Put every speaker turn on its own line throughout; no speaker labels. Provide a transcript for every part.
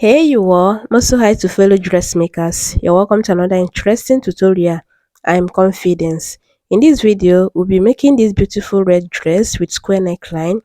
Hey you all, most hi to fellow dressmakers. You're welcome to another interesting tutorial. I'm Confidence. In this video, we'll be making this beautiful red dress with square neckline,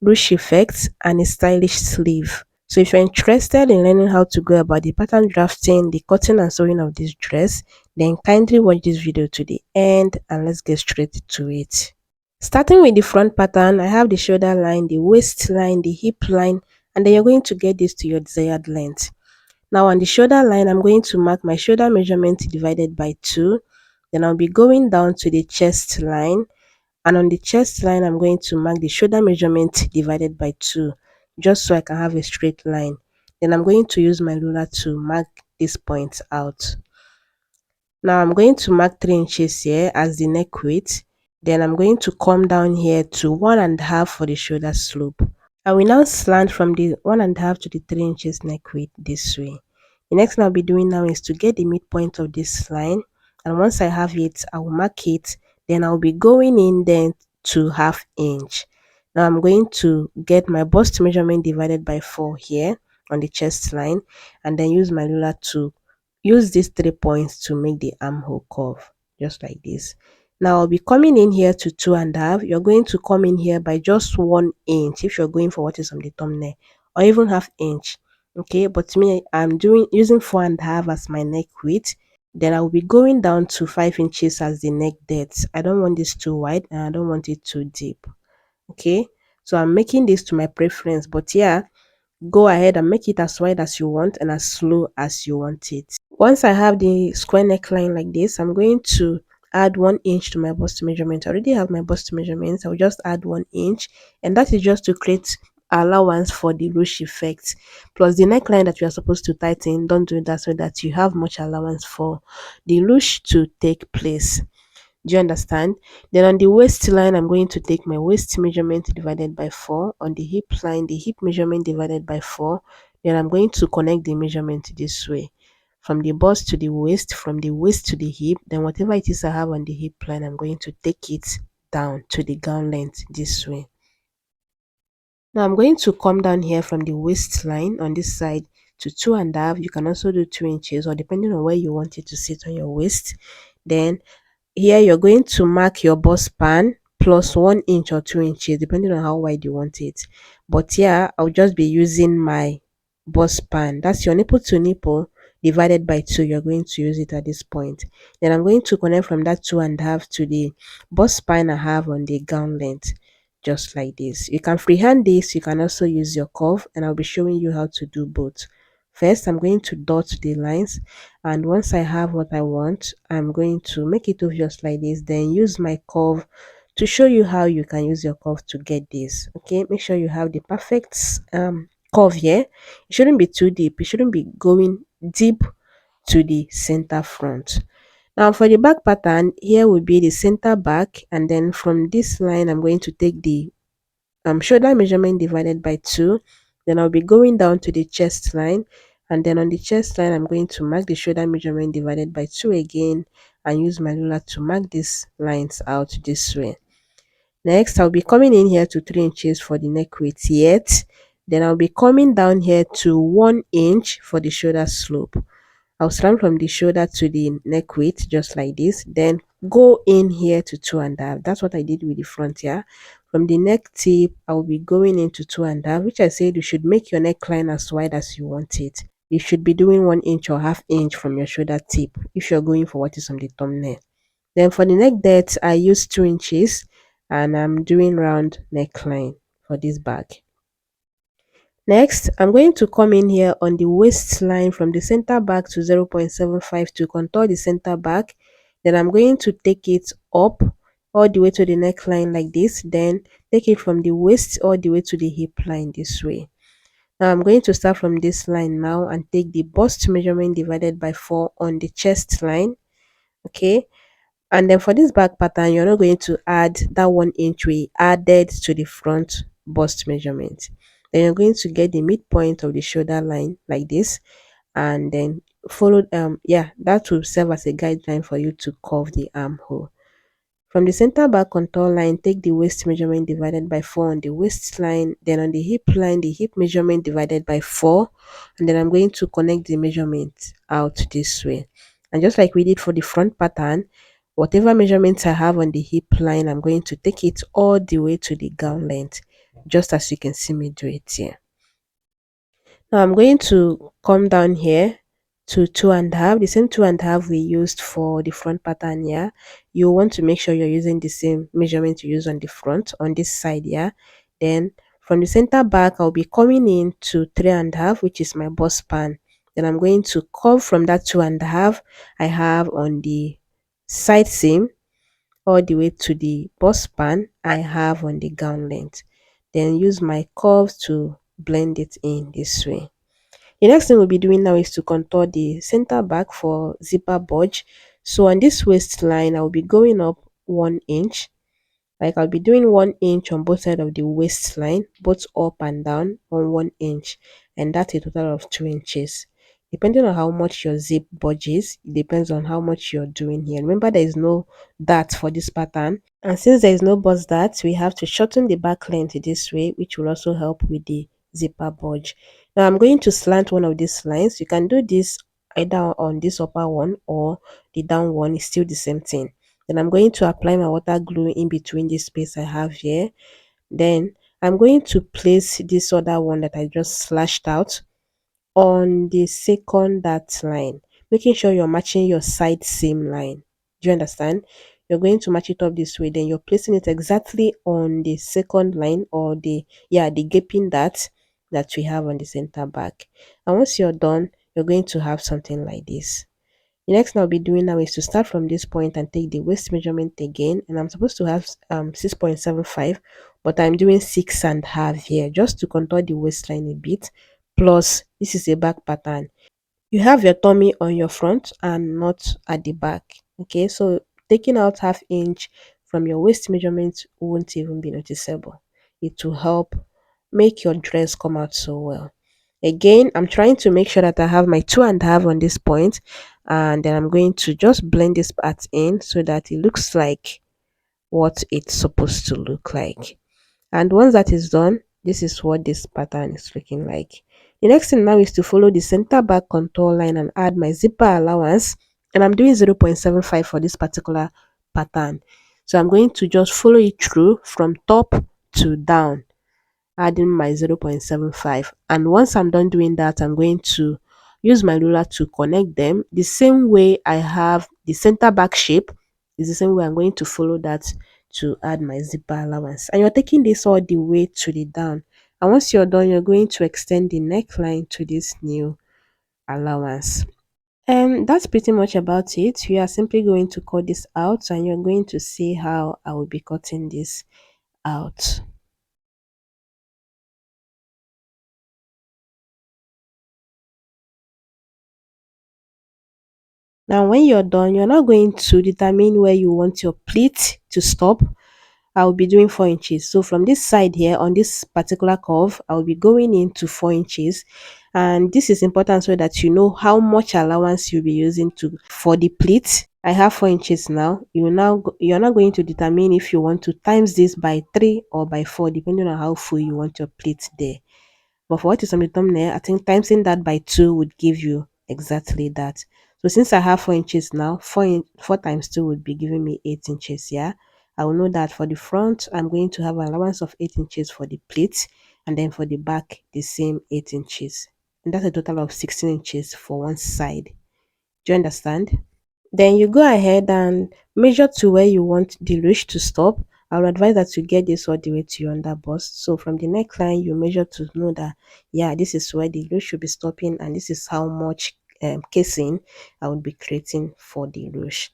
ruche effects, and a stylish sleeve. So if you're interested in learning how to go about the pattern drafting, the cutting and sewing of this dress, then kindly watch this video to the end and let's get straight to it. Starting with the front pattern, I have the shoulder line, the waist line, the hip line, and then you're going to get this to your desired length. Now on the shoulder line, I'm going to mark my shoulder measurement divided by 2. Then I'll be going down to the chest line. And on the chest line, I'm going to mark the shoulder measurement divided by 2, just so I can have a straight line. Then I'm going to use my ruler to mark this point out. Now I'm going to mark 3 inches here as the neck width. Then I'm going to come down here to 1.5 for the shoulder slope. I will now slant from the 1.5 to the 3 inches neck width this way. The next thing I'll be doing now is to get the midpoint of this line, and once I have it, I will mark it. Then I'll be going in then to 1/2 inch. Now I'm going to get my bust measurement divided by 4 here on the chest line, and then use my ruler to use these 3 points to make the armhole curve, just like this. Now I'll be coming in here to 2.5. You're going to come in here by just 1 inch if you're going for what is on the thumbnail, or even 1/2 inch. Okay, but me, I'm doing using 4.5 as my neck width. Then I will be going down to 5 inches as the neck depth. I don't want this too wide and I don't want it too deep. Okay, so I'm making this to my preference, but yeah, go ahead and make it as wide as you want and as slow as you want it. Once I have the square neckline like this, I'm going to add 1 inch to my bust measurement. I already have my bust measurements. I'll just add 1 inch, and that is just to create allowance for the ruche effect. Plus the neckline that you are supposed to tighten, don't do that so that you have much allowance for the ruche to take place. Do you understand? Then on the waistline, I'm going to take my waist measurement divided by 4. On the hip line, the hip measurement divided by 4. Then I'm going to connect the measurement this way. From the bust to the waist, from the waist to the hip, then whatever it is I have on the hip line, I'm going to take it down to the gown length this way. Now I'm going to come down here from the waistline on this side to 2.5. You can also do 2 inches, or depending on where you want it to sit on your waist. Then here you're going to mark your bust span plus 1 inch or 2 inches depending on how wide you want it. But here I'll just be using my bust span. That's your nipple to nipple divided by 2. You're going to use it at this point. Then I'm going to connect from that 2.5 to the bust span I have on the gown length, just like this. You can freehand this, you can also use your curve, and I'll be showing you how to do both. First, I'm going to dot the lines, and once I have what I want, I'm going to make it obvious like this, then use my curve to show you how you can use your curve to get this. Okay, make sure you have the perfect curve here. It shouldn't be too deep, it shouldn't be going deep to the center front. Now for the back pattern, here will be the center back, and then from this line I'm going to take the shoulder measurement divided by 2. Then I'll be going down to the chest line, and then on the chest line I'm going to mark the shoulder measurement divided by 2 again, and use my ruler to mark these lines out this way. Next, I'll be coming in here to 3 inches for the neck width yet. Then I'll be coming down here to 1 inch for the shoulder slope. I'll start from the shoulder to the neck width just like this, then go in here to 2.5. That's what I did with the front here. From the neck tip, I'll be going into 2.5, which I said you should make your neckline as wide as you want it. You should be doing 1 inch or 1/2 inch from your shoulder tip if you're going for what is on the thumbnail. Then for the neck depth, I use 2 inches, and I'm doing round neckline for this bag. Next, I'm going to come in here on the waistline from the center back to 0.75 to contour the center back. Then I'm going to take it up all the way to the neckline like this. Then take it from the waist all the way to the hip line this way. Now I'm going to start from this line now and take the bust measurement divided by 4 on the chest line. Okay. And then for this back pattern, you're not going to add that 1 inch we added to the front bust measurement. Then you're going to get the midpoint of the shoulder line like this, and then follow yeah, that will serve as a guideline for you to curve the armhole. From the center back contour line, take the waist measurement divided by 4 on the waistline. Then on the hip line, the hip measurement divided by 4. And then I'm going to connect the measurement out this way. And just like we did for the front pattern, whatever measurements I have on the hip line, I'm going to take it all the way to the gown length, just as you can see me do it here. Now I'm going to come down here to 2.5, the same 2.5 we used for the front pattern here. You want to make sure you're using the same measurement you use on the front on this side here. Then from the center back, I'll be coming in to 3.5, which is my bust span. Then I'm going to curve from that 2.5 I have on the side seam all the way to the bust span I have on the gown length. Then use my curves to blend it in this way. The next thing we'll be doing now is to contour the center back for zipper budge. So on this waistline, I'll be going up 1 inch. Like I'll be doing 1 inch on both sides of the waistline, both up and down on 1 inch. And that's a total of 2 inches. Depending on how much your zip budges, it depends on how much you're doing here. Remember, there is no dart for this pattern. And since there is no bust dart, we have to shorten the back length this way, which will also help with the zipper budge. Now I'm going to slant one of these lines. You can do this either on this upper one or the down one. Is still the same thing. Then I'm going to apply my water glue in between this space I have here. Then I'm going to place this other one that I just slashed out on the second dart line, making sure you're matching your side seam line. Do you understand? You're going to match it up this way, then you're placing it exactly on the second line, or the gaping dart that we have on the center back. And once you're done, you're going to have something like this. The next thing I'll be doing now is to start from this point and take the waist measurement again. And I'm supposed to have 6.75, but I'm doing 6.5 here just to contour the waistline a bit. Plus, this is a back pattern. You have your tummy on your front and not at the back. Okay, so taking out half inch from your waist measurement won't even be noticeable. It will help make your dress come out so well. Again, I'm trying to make sure that I have my 2.5 on this point, and then I'm going to just blend this part in so that it looks like what it's supposed to look like. And once that is done, this is what this pattern is looking like. The next thing now is to follow the center back contour line and add my zipper allowance. And I'm doing 0.75 for this particular pattern. So I'm going to just follow it through from top to down, adding my 0.75. And once I'm done doing that, I'm going to use my ruler to connect them the same way I have the center back shape. Is the same way I'm going to follow that to add my zipper allowance. And you're taking this all the way to the down. And once you're done, you're going to extend the neckline to this new allowance. And that's pretty much about it. We are simply going to cut this out, and you're going to see how I will be cutting this out. Now, when you're done, you're now going to determine where you want your pleat to stop. I'll be doing 4 inches. So from this side here on this particular curve, I'll be going into 4 inches. And this is important so that you know how much allowance you'll be using to for the pleat. I have 4 inches now. You're now going to determine if you want to times this by 3 or by 4, depending on how full you want your pleat there. But for what is on the thumbnail, I think timesing that by 2 would give you exactly that. So since I have 4 inches now, 4 times 2 would be giving me 8 inches. Yeah, I will know that for the front, I'm going to have an allowance of 8 inches for the pleats, and then for the back, the same 8 inches. And that's a total of 16 inches for one side. Do you understand? Then you go ahead and measure to where you want the ruche to stop. I would advise that you get this all the way to your under bust. So from the neckline, you measure to know that, yeah, this is where the ruche should be stopping, and this is how much casing I would be creating for the ruche.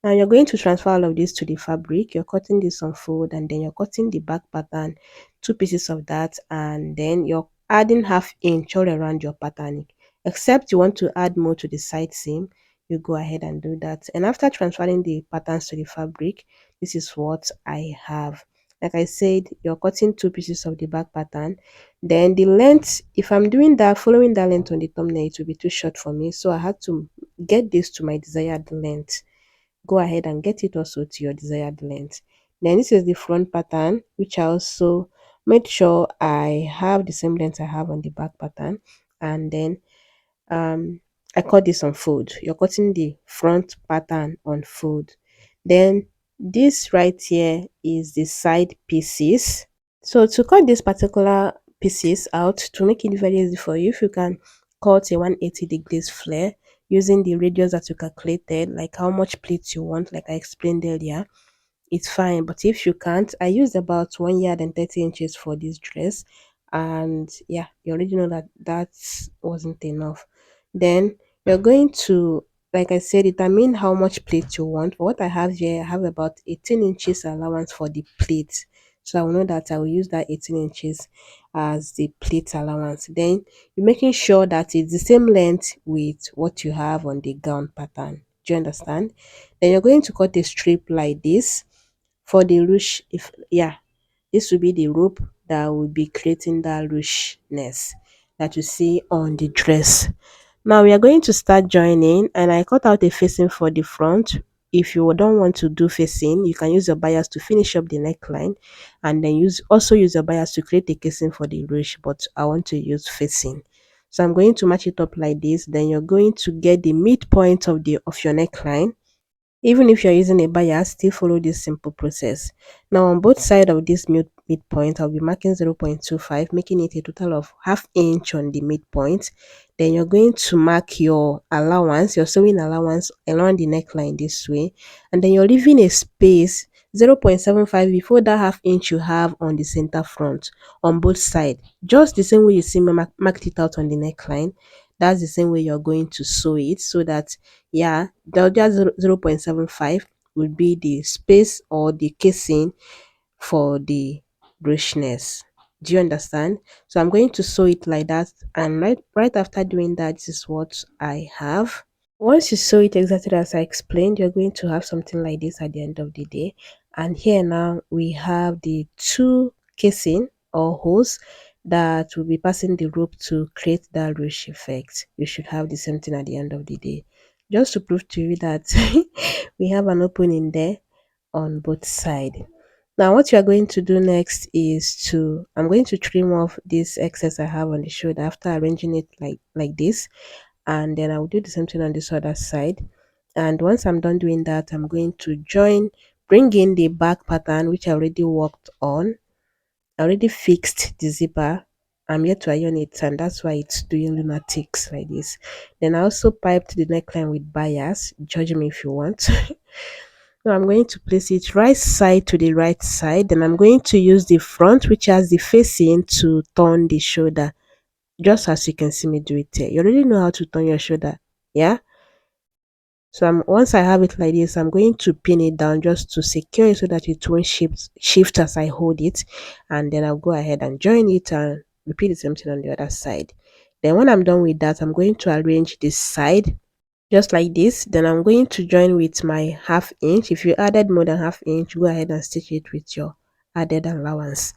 Now you're going to transfer all of this to the fabric. You're cutting this on fold, and then you're cutting the back pattern, 2 pieces of that, and then you're adding half inch all around your patterning. Except you want to add more to the side seam, you go ahead and do that. And after transferring the patterns to the fabric, this is what I have. Like I said, you're cutting 2 pieces of the back pattern. Then the length, if I'm doing that, following that length on the thumbnail, it will be too short for me. So I had to get this to my desired length, go ahead and get it also to your desired length. Then this is the front pattern, which I also made sure I have the same length I have on the back pattern. And then um I cut this on fold. You're cutting the front pattern on fold. Then this right here is the side pieces. So to cut this particular pieces out, to make it very easy for you, if you can cut a 180 degrees flare using the radius that you calculated, like how much pleats you want, like I explained earlier, it's fine. But if you can't, I used about 1 yard and 30 inches for this dress. And yeah, you already know that that wasn't enough. Then you're going to, like I said, determine how much plate you want. For what I have here, I have about 18 inches allowance for the plate. So I will know that I will use that 18 inches as the plate allowance. Then you're making sure that it's the same length with what you have on the gown pattern. Do you understand? Then you're going to cut a strip like this for the ruche. If yeah, this will be the rope that will be creating that ruchness that you see on the dress. Now we are going to start joining, and I cut out a facing for the front. If you don't want to do facing, you can use your bias to finish up the neckline, and then use your bias to create a casing for the ruche, but I want to use facing. So I'm going to match it up like this. Then you're going to get the midpoint of your neckline. Even if you're using a bias, still follow this simple process. Now on both sides of this midpoint, I'll be marking 0.25, making it a total of half inch on the midpoint. Then you're going to mark your allowance, your sewing allowance along the neckline this way. And then you're leaving a space 0.75 before that half inch you have on the center front on both sides. Just the same way you see me marked it out on the neckline. That's the same way you're going to sew it, so that yeah, the other 0.75 would be the space or the casing for the richness. Do you understand? So I'm going to sew it like that, and right after doing that, this is what I have. Once you sew it exactly as I explained, you're going to have something like this at the end of the day. And here now we have the two casing or holes that will be passing the rope to create that ruche effect. You should have the same thing at the end of the day. Just to prove to you that we have an opening there on both sides. Now what you are going to do next is I'm going to trim off this excess I have on the shoulder after arranging it like this, and then I'll do the same thing on this other side. And once I'm done doing that, I'm going to bring in the back pattern, which I already worked on. I already fixed the zipper. I'm yet to iron it, and that's why it's doing lunatics like this. Then I also piped the neckline with bias. Judge me if you want. Now I'm going to place it right side to the right side. Then I'm going to use the front, which has the facing, to turn the shoulder, just as you can see me do it here. You already know how to turn your shoulder, yeah? So once I have it like this, I'm going to pin it down just to secure it so that it won't shift as I hold it. And then I'll go ahead and join it and repeat the same thing on the other side. Then when I'm done with that, I'm going to arrange this side just like this. Then I'm going to join with my half inch. If you added more than half inch, go ahead and stitch it with your added allowance.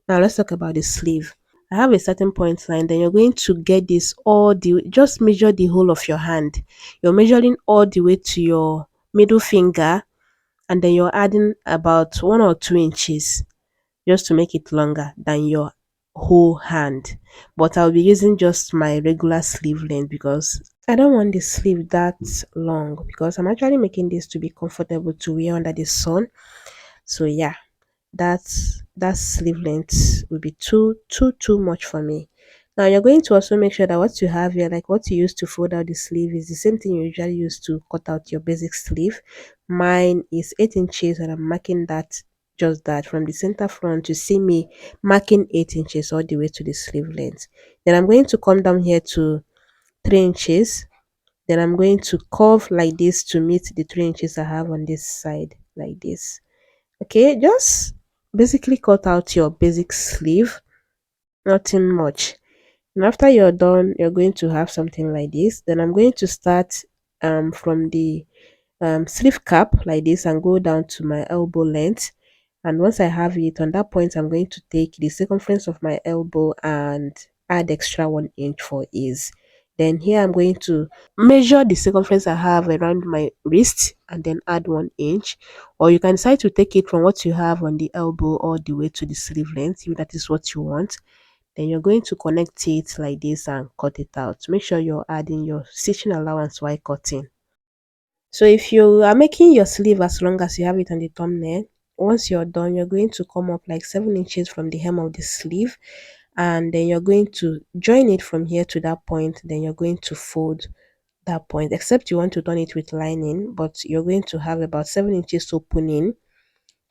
Now let's talk about the sleeve. I have a certain point line, then you're going to get this all the way, just measure the whole of your hand. You're measuring all the way to your middle finger, and then you're adding about 1 or 2 inches just to make it longer than your whole hand. But I'll be using just my regular sleeve length because I don't want the sleeve that long, because I'm actually making this to be comfortable to wear under the sun. So yeah, that sleeve length will be too much for me. Now you're going to also make sure that what you have here, like what you use to fold out the sleeve, is the same thing you usually use to cut out your basic sleeve. Mine is 8 inches, and I'm marking that, just that from the center front. You see me marking 8 inches all the way to the sleeve length. Then I'm going to come down here to 3 inches. Then I'm going to curve like this to meet the 3 inches I have on this side, like this. Okay, just basically cut out your basic sleeve, nothing much. And after you're done, you're going to have something like this. Then I'm going to start from the sleeve cap like this and go down to my elbow length. And once I have it on that point, I'm going to take the circumference of my elbow and add extra 1 inch for ease. Then here I'm going to measure the circumference I have around my wrist and then add 1 inch. Or you can decide to take it from what you have on the elbow all the way to the sleeve length if that is what you want. Then you're going to connect it like this and cut it out. Make sure you're adding your stitching allowance while cutting. So if you are making your sleeve as long as you have it on the thumbnail, once you're done, you're going to come up like 7 inches from the hem of the sleeve, and then you're going to join it from here to that point. Then you're going to fold that point, except you want to turn it with lining, but you're going to have about 7 inches opening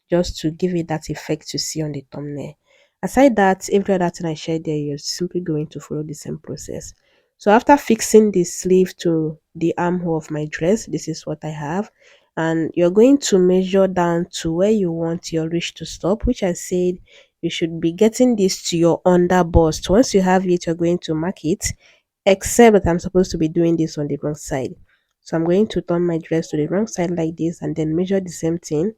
just to give it that effect you see on the thumbnail. Aside that, every other thing I shared there, you're simply going to follow the same process. So after fixing the sleeve to the armhole of my dress, this is what I have. And you're going to measure down to where you want your reach to stop, which I said you should be getting this to your under bust. Once you have it, you're going to mark it, except that I'm supposed to be doing this on the wrong side. So I'm going to turn my dress to the wrong side like this and then measure the same thing.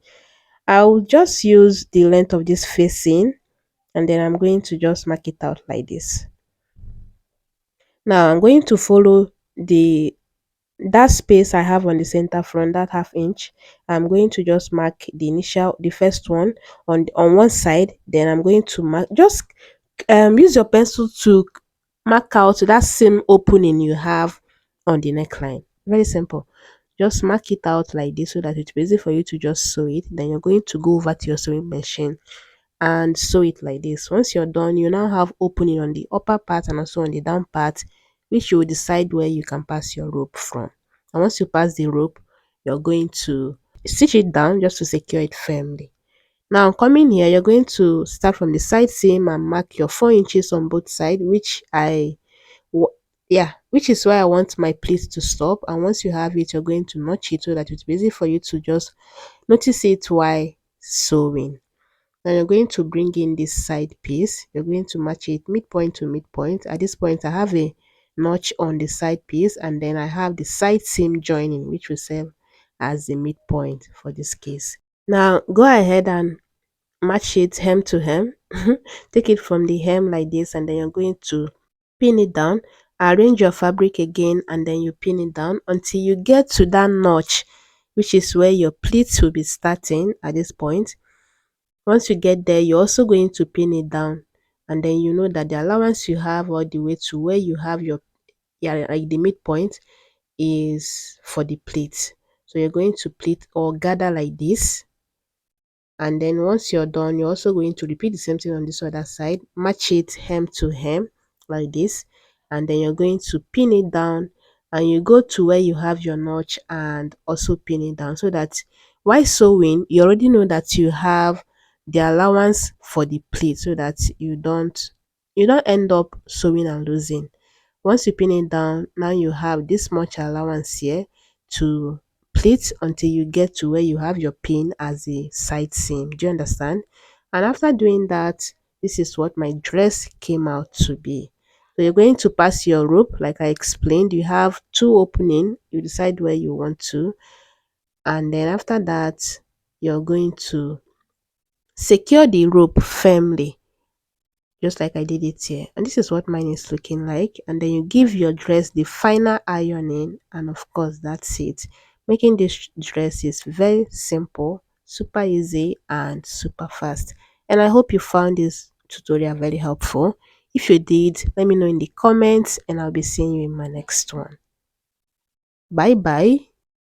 I'll just use the length of this facing, and then I'm going to just mark it out like this. Now I'm going to follow the that space I have on the center front, that half inch. I'm going to just mark the first one on one side. Then I'm going to mark, just use your pencil to mark out that same opening you have on the neckline. Very simple. Just mark it out like this so that it's easy for you to just sew it. Then you're going to go over to your sewing machine and sew it like this. Once you're done, you now have opening on the upper part and also on the down part, which you will decide where you can pass your rope from. And once you pass the rope, you're going to stitch it down just to secure it firmly. Now coming here, you're going to start from the side seam and mark your 4 inches on both sides, which is where I want my pleat to stop. And once you have it, you're going to notch it so that it's easy for you to just notice it while sewing. Now you're going to bring in this side piece. You're going to match it midpoint to midpoint. At this point, I have a notch on the side piece, and then I have the side seam joining, which will serve as the midpoint for this case. Now go ahead and match it hem to hem. Take it from the hem like this, and then you're going to pin it down. Arrange your fabric again, and then you pin it down until you get to that notch, which is where your pleats will be starting at this point. Once you get there, you're also going to pin it down, and then you know that the allowance you have all the way to where you have your, yeah, like the midpoint, is for the pleat. So you're going to pleat or gather like this, and then once you're done, you're also going to repeat the same thing on this other side. Match it hem to hem like this, and then you're going to pin it down, and you go to where you have your notch and also pin it down, so that while sewing you already know that you have the allowance for the pleat, so that you don't end up sewing and losing. Once you pin it down, now you have this much allowance here to pleat until you get to where you have your pin as a side seam. Do you understand? And after doing that, this is what my dress came out to be. So you're going to pass your rope like I explained. You have two opening. You decide where you want to. And then after that, you're going to secure the rope firmly, just like I did it here. And this is what mine is looking like. And then you give your dress the final ironing, and of course that's it. Making this dress is very simple, super easy, and super fast. And I hope you found this tutorial very helpful. If you did, let me know in the comments, and I'll be seeing you in my next one. Bye bye.